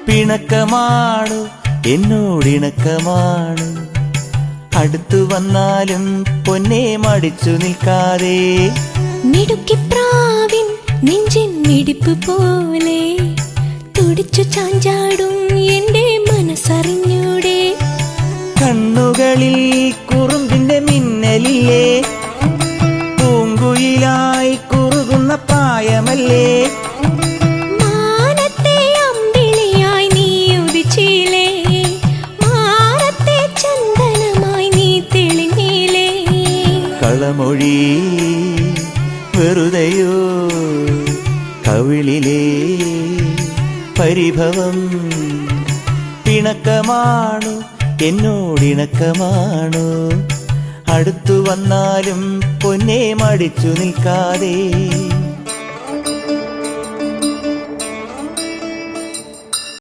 പിണക്കമാണു എന്നോടിണക്കമാണു. അടുത്തു വന്നാലും പൊന്നെ മടിച്ചു നിൽക്കാതെ. മിടുക്കിപ്രാവിൻ നെഞ്ചിൻ മിടിപ്പ് പോലെ തുടിച്ചു ചാഞ്ചാടും എന്റെ മനസ്സറിഞ്ഞൂടെ. കണ്ണുകളിൽ കുറുമ്പിന്റെ മിന്നലില്ലേ, പൂങ്കുയിലായി കുറുകുന്ന പ്രായമല്ലേ. മാനത്തെ അമ്പിളിയായി നീ ഉദിച്ചില്ലേ, മാനത്തെ ചന്ദനമായി നീ തെളിഞ്ഞില്ലേ. കളമൊഴി വെറുതെയോ, കവിളിലെ പരിഭവം. പിണക്കമാണു എന്നോടിണക്കമാണു. അടുത്തു വന്നാലും പൊന്നെ മടിച്ചു നിൽക്കാതെ.